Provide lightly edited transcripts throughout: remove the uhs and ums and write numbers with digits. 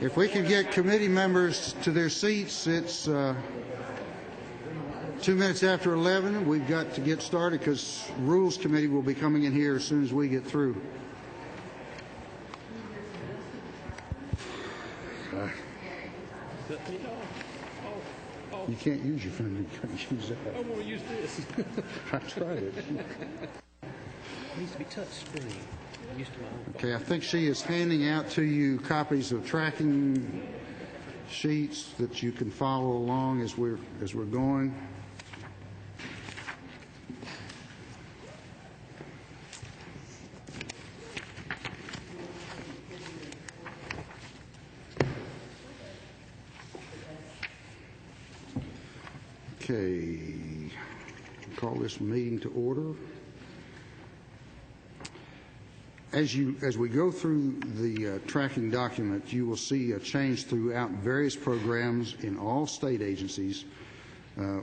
If we can get committee members to their seats, it's 2 minutes after 11. We've got to get started because Rules Committee will be coming in here as soon as we get through. You can't use your phone. You can't use that. I want to use this. I tried it. It needs to be touch screen. I'm used to my own phone. Okay, I think she is handing out to you copies of tracking sheets that you can follow along as we're going. Okay, call this meeting to order. As we go through the tracking document, you will see a change throughout various programs in all state agencies, the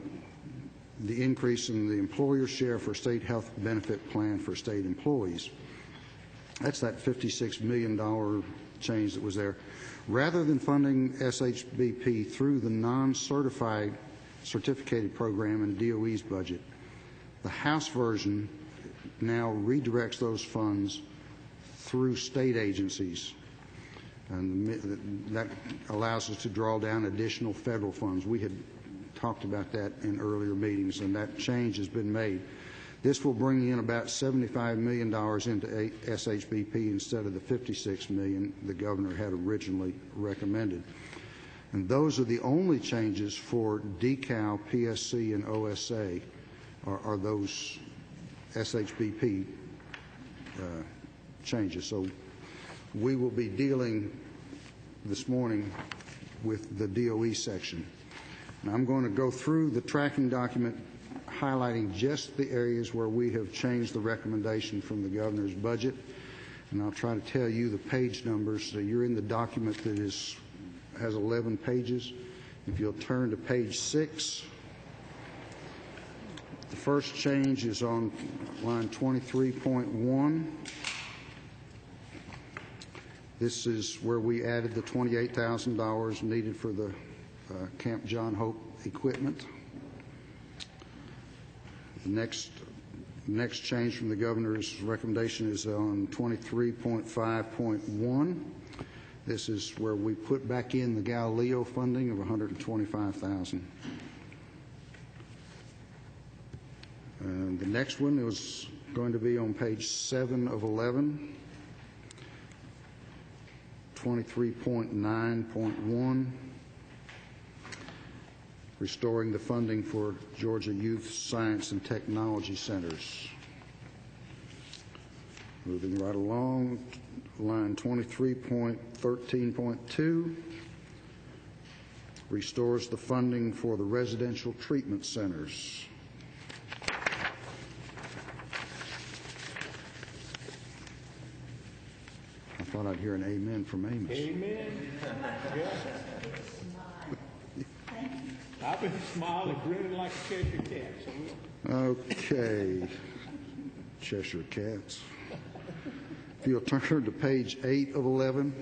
increase in the employer share for state health benefit plan for state employees. That's that $56 million change that was there. Rather than funding SHBP through the non-certified certificated program in DOE's budget, the House version now redirects those funds through state agencies, and that allows us to draw down additional federal funds. We had talked about that in earlier meetings, and that change has been made. This will bring in about $75 million into SHBP instead of the $56 million the governor had originally recommended. And those are the only changes for DECAL, PSC, and OSA are those SHBP changes. So we will be dealing this morning with the DOE section. And I'm going to go through the tracking document highlighting just the areas where we have changed the recommendation from the governor's budget. And I'll try to tell you the page numbers. So you're in the document that has 11 pages. If you'll turn to page 6, the first change is on line 23.1. This is where we added the $28,000 needed for the Camp John Hope equipment. The next change from the governor's recommendation is on 23.5.1. This is where we put back in the Galileo funding of $125,000. And the next one is going to be on page 7 of 11, 23.9.1, restoring the funding for Georgia Youth Science and Technology Centers. Moving right along, line 23.13.2 restores the funding for the residential treatment centers. I thought I'd hear an amen from Amos. Amen. Yeah. I've been smiling, grinning like a Cheshire cat. So Okay, Cheshire Cats. If you'll turn to page 8 of 11,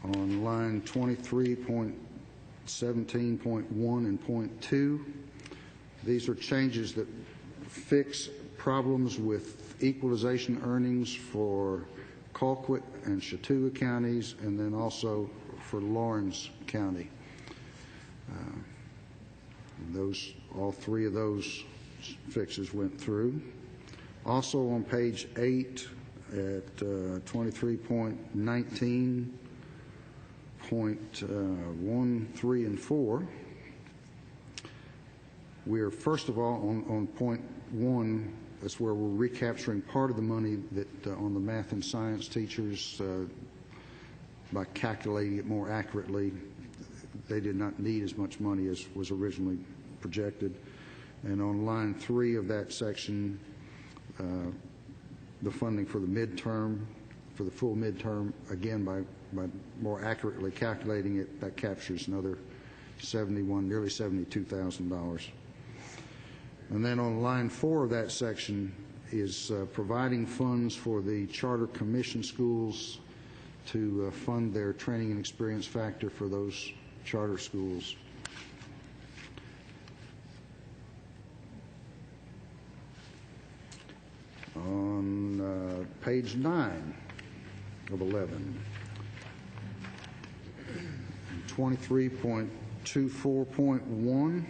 on line 23.17.1 and .2, these are changes that fix problems with equalization earnings for Colquitt and Chattooga counties, and then also for Lawrence County. All three of those fixes went through. Also on page 8 at 23.19.1, 3, and 4, we are first of all on point 1. That's where we're recapturing part of the money that on the math and science teachers by calculating it more accurately. They did not need as much money as was originally projected. And on line 3 of that section, the funding for the midterm, for the full midterm, again by more accurately calculating it, that captures another nearly $72,000. And then on line 4 of that section is providing funds for the charter commission schools to fund their training and experience factor for those charter schools. On page 9 of 11, 23.24.1,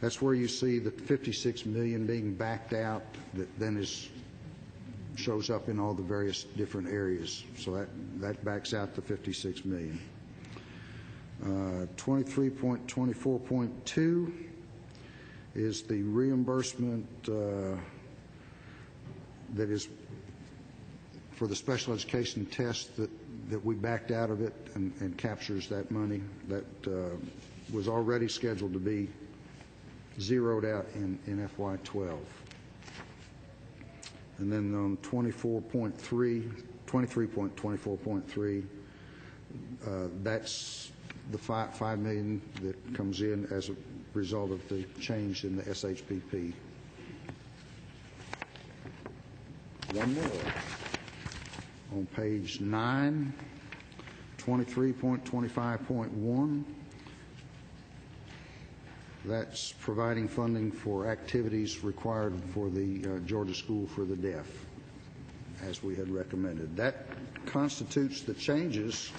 that's where you see the $56 million being backed out that then shows up in all the various different areas. So that backs out the $56 million. 23.24.2 is the reimbursement that is for the special education test that we backed out of it and captures that money that was already scheduled to be zeroed out in FY12. And then on 23.24.3, that's the $5 million that comes in as a result of the change in the SHPP. One more. On page 9, 23.25.1, that's providing funding for activities required for the Georgia School for the Deaf, as we had recommended. That constitutes the changes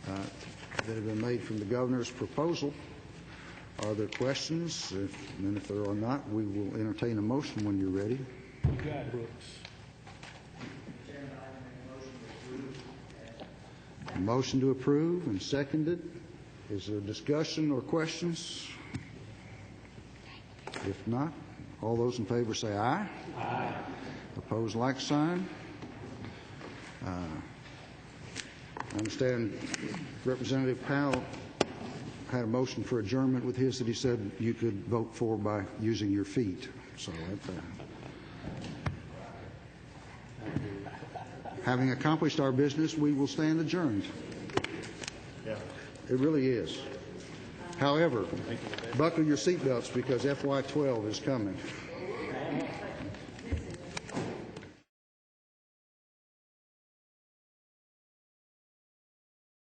that have been made from the governor's proposal. Are there questions? And if there are not, we will entertain a motion when you're ready. You got it, Brooks. A motion to approve and seconded. Is there discussion or questions? If not, all those in favor say aye. Aye. Opposed, like sign. I understand Representative Powell had a motion for adjournment with his that he said you could vote for by using your feet. So having accomplished our business, we will stand adjourned. Yeah. It really is. However, buckle your seatbelts because FY12 is coming.